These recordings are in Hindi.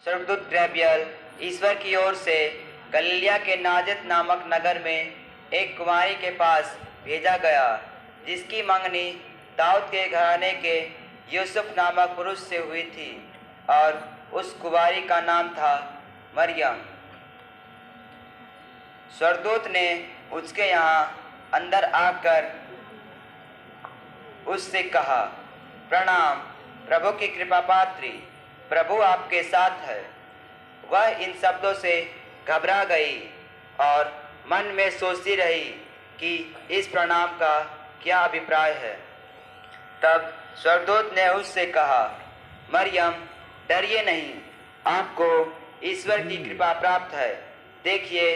स्वर्गदूत गैब्रियल ईश्वर की ओर से गलीलिया के नाजत नामक नगर में एक कुमारी के पास भेजा गया, जिसकी मंगनी दाऊद के घराने के यूसुफ नामक पुरुष से हुई थी, और उस कुमारी का नाम था मरियम। स्वर्गदूत ने उसके यहाँ अंदर आकर उससे कहा, प्रणाम प्रभु की कृपा पात्री, प्रभु आपके साथ है। वह इन शब्दों से घबरा गई और मन में सोचती रही कि इस प्रणाम का क्या अभिप्राय है। तब स्वर्गदूत ने उससे कहा, मरियम डरिए नहीं, आपको ईश्वर की कृपा प्राप्त है। देखिए,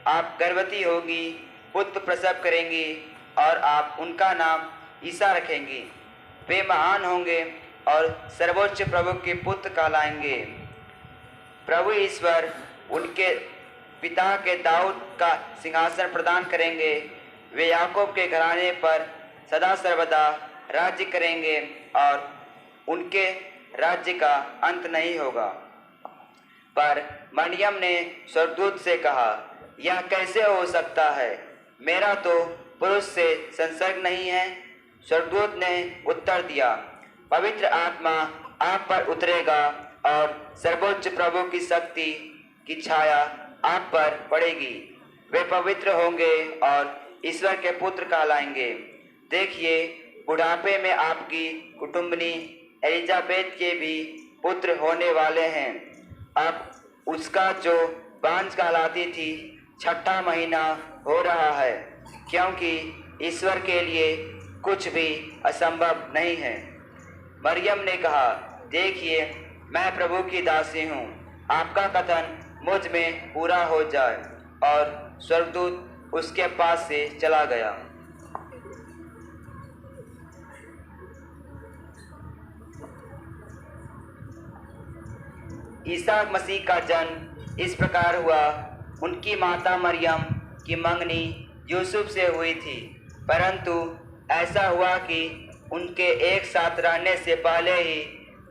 आप गर्भवती होगी, पुत्र प्रसव करेंगी और आप उनका नाम ईसा रखेंगी। वे महान होंगे और सर्वोच्च प्रभु के पुत्र कहलाएंगे। प्रभु ईश्वर उनके पिता के दाऊद का सिंहासन प्रदान करेंगे। वे याकूब के घराने पर सदा सर्वदा राज्य करेंगे और उनके राज्य का अंत नहीं होगा। पर मरियम ने स्वर्गदूत से कहा, यह कैसे हो सकता है? मेरा तो पुरुष से संसर्ग नहीं है। स्वर्गदूत ने उत्तर दिया, पवित्र आत्मा आप पर उतरेगा और सर्वोच्च प्रभु की शक्ति की छाया आप पर पड़ेगी। वे पवित्र होंगे और ईश्वर के पुत्र कहलाएंगे। देखिए, बुढ़ापे में आपकी कुटुंबनी एलिजाबेथ के भी पुत्र होने वाले हैं। अब उसका जो बांझ कहलाती थी, छठा महीना हो रहा है, क्योंकि ईश्वर के लिए कुछ भी असंभव नहीं है। मरियम ने कहा, देखिए, मैं प्रभु की दासी हूँ, आपका कथन मुझ में पूरा हो जाए। और स्वर्गदूत उसके पास से चला गया। ईसा मसीह का जन्म इस प्रकार हुआ। उनकी माता मरियम की मंगनी यूसुफ से हुई थी, परंतु ऐसा हुआ कि उनके एक साथ रहने से पहले ही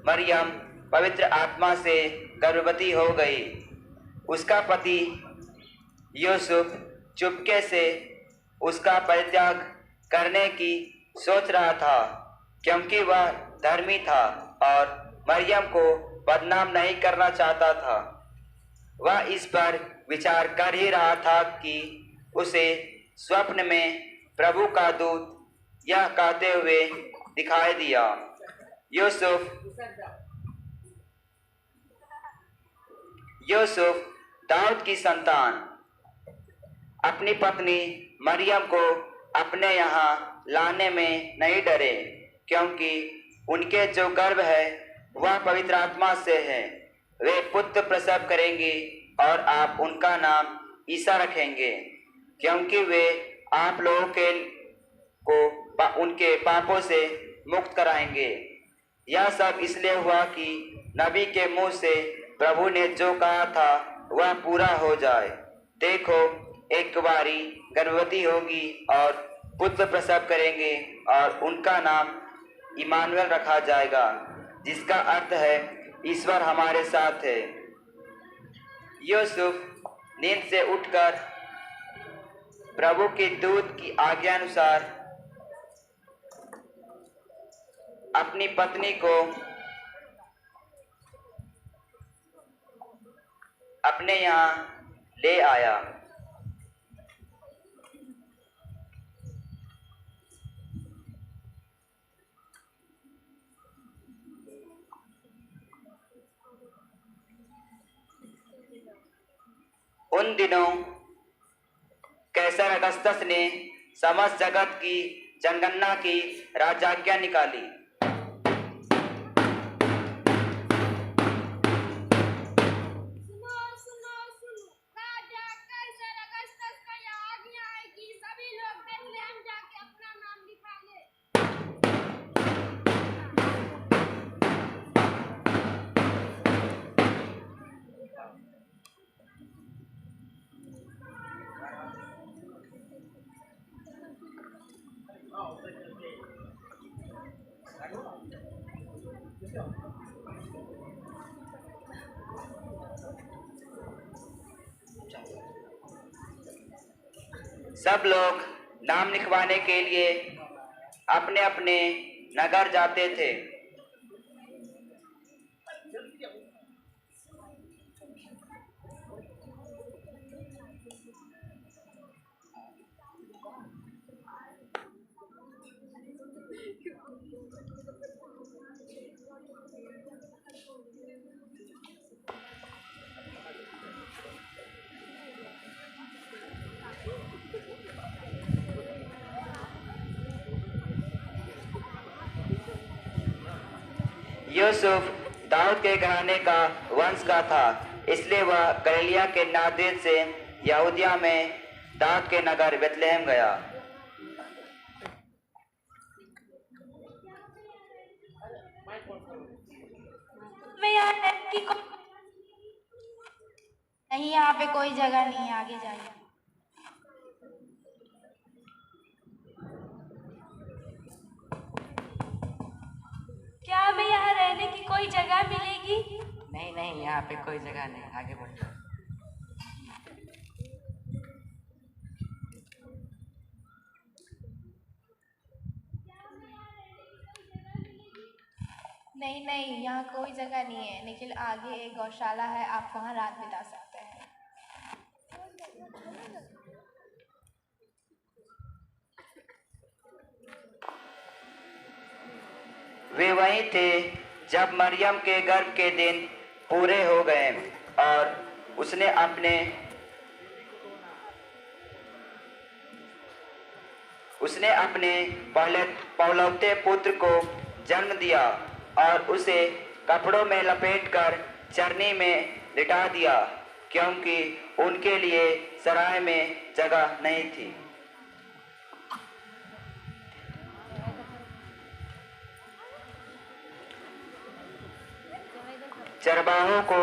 मरियम पवित्र आत्मा से गर्भवती हो गई। उसका पति यूसुफ चुपके से उसका परित्याग करने की सोच रहा था, क्योंकि वह धर्मी था और मरियम को बदनाम नहीं करना चाहता था। वह इस पर विचार कर ही रहा था कि उसे स्वप्न में प्रभु का दूत यह कहते हुए दिखाई दिया, यूसुफ दाऊद की संतान, अपनी पत्नी मरियम को अपने यहाँ लाने में नहीं डरे, क्योंकि उनके जो गर्भ है वह पवित्र आत्मा से है। वे पुत्र प्रसव करेंगी और आप उनका नाम ईसा रखेंगे, क्योंकि वे आप लोगों को उनके पापों से मुक्त कराएंगे। यह सब इसलिए हुआ कि नबी के मुंह से प्रभु ने जो कहा था वह पूरा हो जाए। देखो, एक कुंवारी गर्भवती होगी और पुत्र प्रसव करेंगे और उनका नाम इमानुएल रखा जाएगा, जिसका अर्थ है ईश्वर हमारे साथ है। यूसुफ नींद से उठकर प्रभु के दूत की आज्ञा अनुसार अपनी पत्नी को अपने यहाँ ले आया। उन दिनों कैसर अगस्तस ने समस्त जगत की जनगणना की राजाज्ञा निकाली। सब लोग नाम लिखवाने के लिए अपने अपने नगर जाते थे। यूसुफ दाऊद के घराने का वंश का था, इसलिए वह गलीलिया के नासरत से यहूदिया में दाऊद के नगर बेथलेहम गया। नहीं, यहाँ पे कोई जगह नहीं है, आगे जाइए। क्या हमें यहाँ रहने की कोई जगह मिलेगी? नहीं नहीं, यहाँ पे कोई जगह नहीं, आगे बढ़ जाओ। नहीं नहीं, यहाँ कोई जगह नहीं है, लेकिन आगे एक गौशाला है, आप वहाँ रात बिता सकते हैं। वे वहीं थे जब मरियम के गर्भ के दिन पूरे हो गए और उसने अपने पहलौते पुत्र को जन्म दिया और उसे कपड़ों में लपेटकर चरनी में लिटा दिया, क्योंकि उनके लिए सराय में जगह नहीं थी। चरवाहों को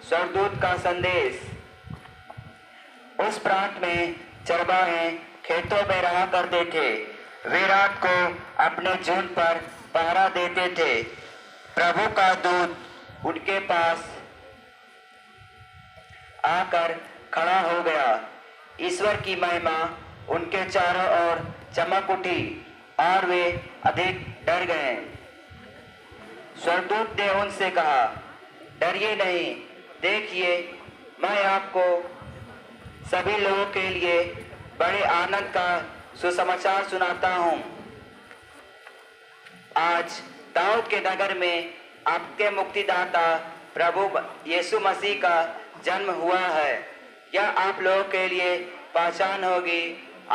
स्वर्गदूत का संदेश। उस प्रांत में चरवाहे खेतों में रहा करते थे। वे रात को अपने झुंड पर पहरा देते थे। प्रभु का दूत उनके पास आकर खड़ा हो गया। ईश्वर की महिमा उनके चारों ओर चमक उठी और वे अधिक डर गए। स्वर्गदूत ने उनसे कहा, डरिए नहीं, देखिए मैं आपको सभी लोगों के लिए बड़े आनंद का सुसमाचार सुनाता हूँ। आज दाऊद के नगर में आपके मुक्तिदाता प्रभु यीशु मसीह का जन्म हुआ है। यह आप लोगों के लिए पहचान होगी।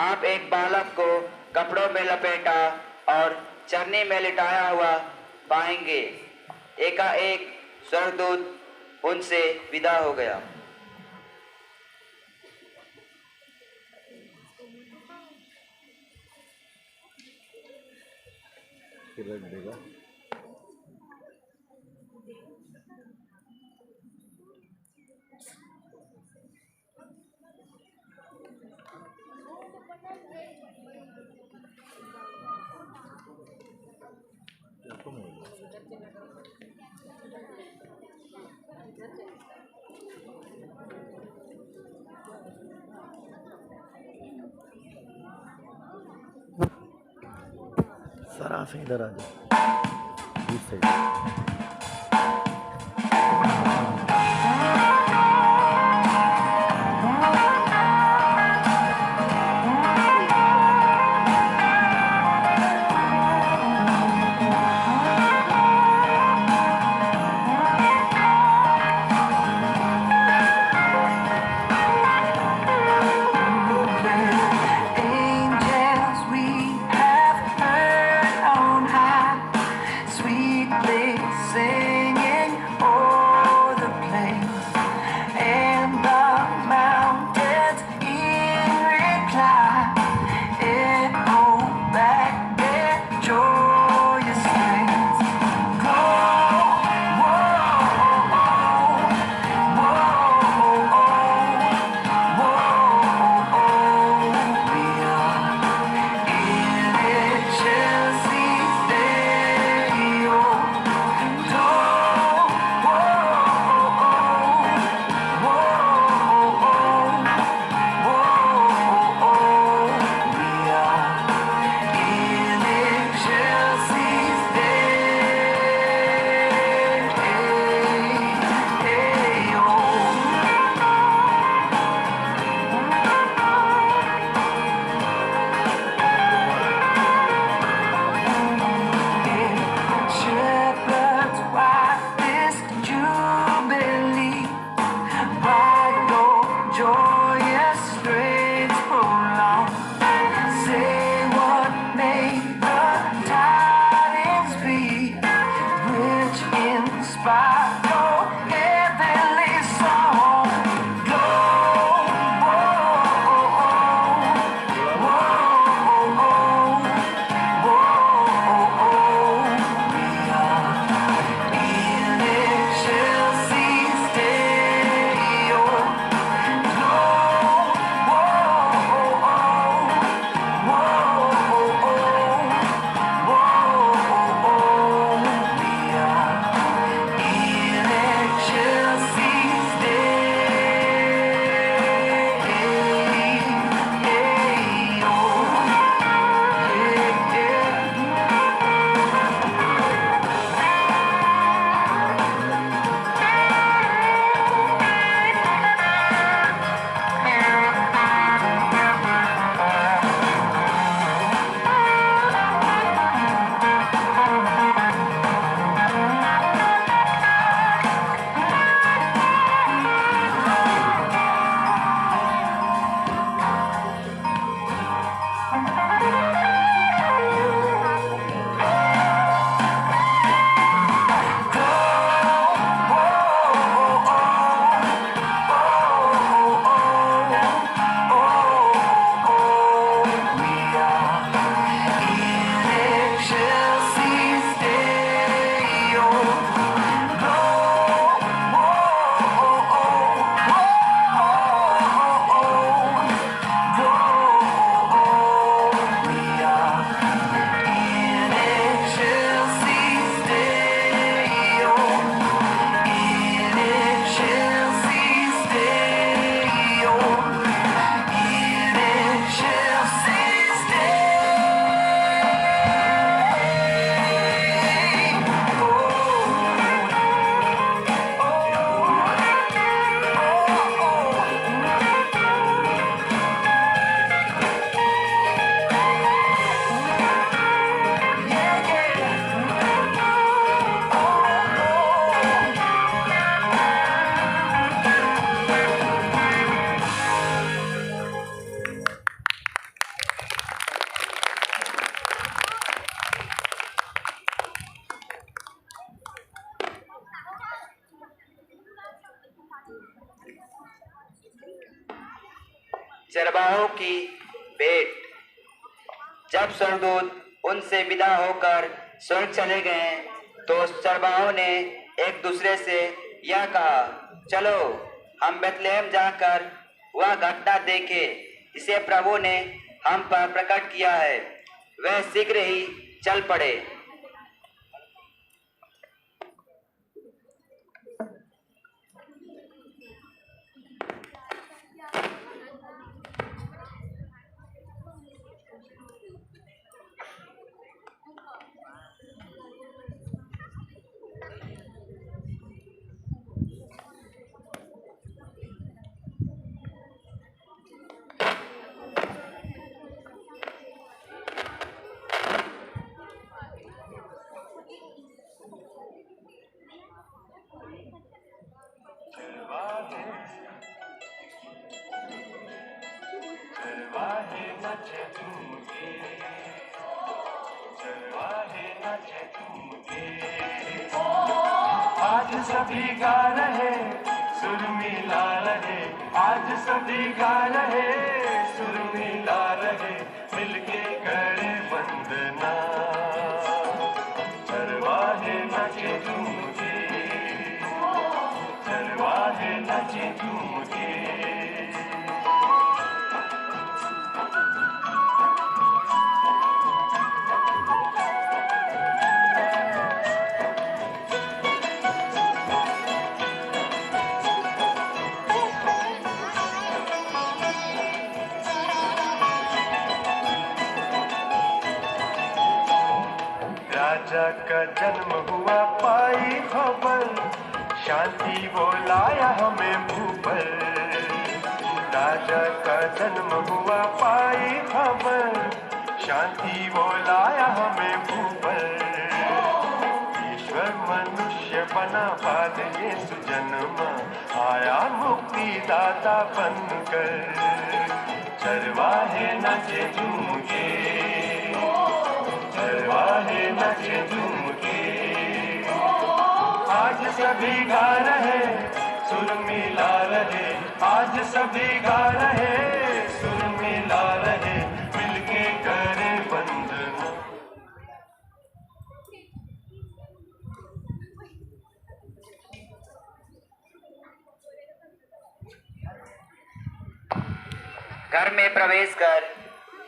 आप एक बालक को कपड़ों में लपेटा और चरनी में लिटाया हुआ पाएंगे। एकाएक स्वर्गदूत उनसे विदा हो गया। सर आप इधर आ जाओ, इस साइड। Sweet place चरवाहों की भेंट। जब स्वर्गदूत उनसे विदा होकर स्वर्ग चले गए तो चरवाहों ने एक दूसरे से यह कहा, चलो हम बेथलेहम जाकर वह घटना देखें इसे प्रभु ने हम पर प्रकट किया है। वह शीघ्र ही चल पड़े। आज सभी गा रहे सुर मिला रहे, आज सभी गा रहे सुर मिला रहे, मिलके करे वंदना। चरवाहे नाचे झूम के, चरवाहे नाचे झूम के। राजा का जन्म हुआ पाई खबर, शांति वो लाया हमें भूपर। राजा का जन्म हुआ पाई खबर, शांति वो लाया हमें भूपर। ईश्वर मनुष्य बना बाद यीशु जन्मा, आया मुक्ति दाता बनकर। चरवाहे नाचे झूम के, चरवाहे नाचे झूम के। आज सभी गा रहे सुर मिला रहे, आज सभी गा रहे सुर मिला रहे, मिलके करे वंदना। घर में प्रवेश कर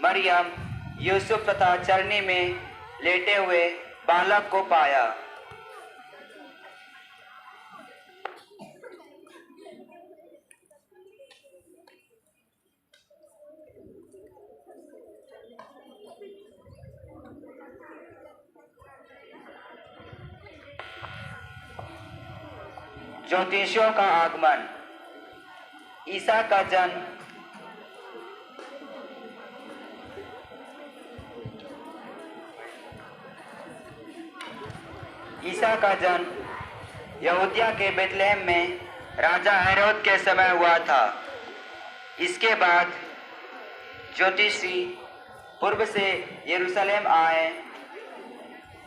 मरियम यूसुफ तथा चरनी में लेटे हुए बालक को पाया। ज्योतिषियों का आगमन। ईसा का जन्म। ईसा का जन्म यहूदिया के बेथलेहम में राजा हेरोद के समय हुआ था। इसके बाद ज्योतिषी पूर्व से यरूशलेम आए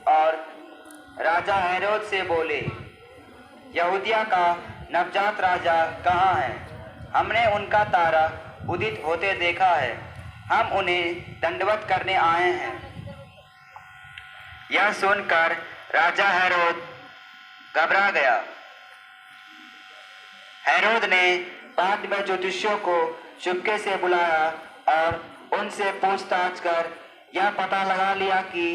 और राजा हेरोद से बोले, यहूदिया का नवजात राजा कहाँ है? हमने उनका तारा उदित होते देखा है, हम उन्हें दंडवत करने आए हैं। यह सुनकर राजा हेरोद घबरा गया। हेरोद ने बाद में ज्योतिषियों को चुपके से बुलाया और उनसे पूछताछ कर यह पता लगा लिया कि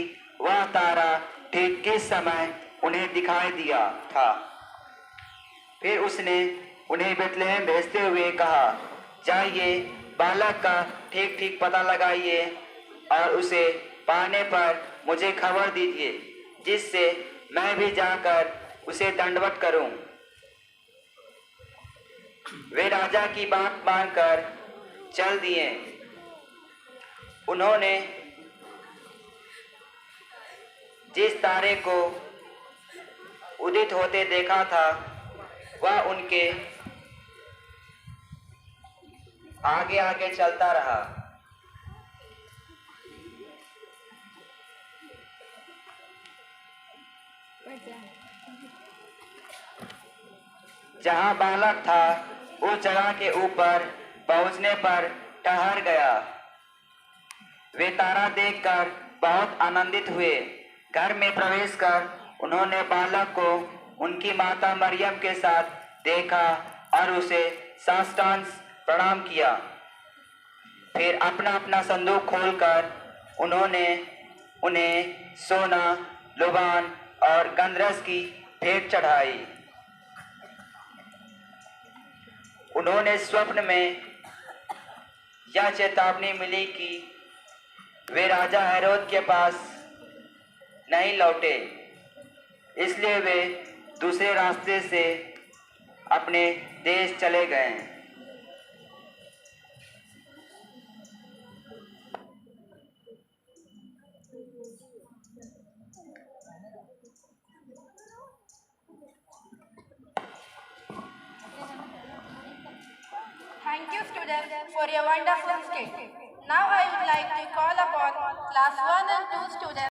वह तारा ठीक किस समय उन्हें दिखाई दिया था। फिर उसने उन्हें बेथलेहम भेजते हुए कहा, जाइए बालक का ठीक ठीक पता लगाइए और उसे पाने पर मुझे खबर दीजिए, जिससे मैं भी जाकर उसे दंडवत करूं। वे राजा की बात मानकर चल दिए। उन्होंने जिस तारे को उदित होते देखा था वह उनके आगे आगे चलता रहा। जहां बालक था उस जगह के ऊपर पहुंचने पर ठहर गया। वे तारा देखकर बहुत आनंदित हुए। घर में प्रवेश कर उन्होंने बालक को उनकी माता मरियम के साथ देखा और उसे साष्टांग प्रणाम किया। फिर अपना अपना संदूक खोलकर उन्होंने उन्हें सोना, लोबान और गंधरस की भेंट चढ़ाई। उन्होंने स्वप्न में यह चेतावनी मिली कि वे राजा हेरोद के पास नहीं लौटे, इसलिए वे दूसरे रास्ते से अपने देश चले गए। Thank you, students, for your wonderful skit. Now I would like to call upon class 1 and 2 students.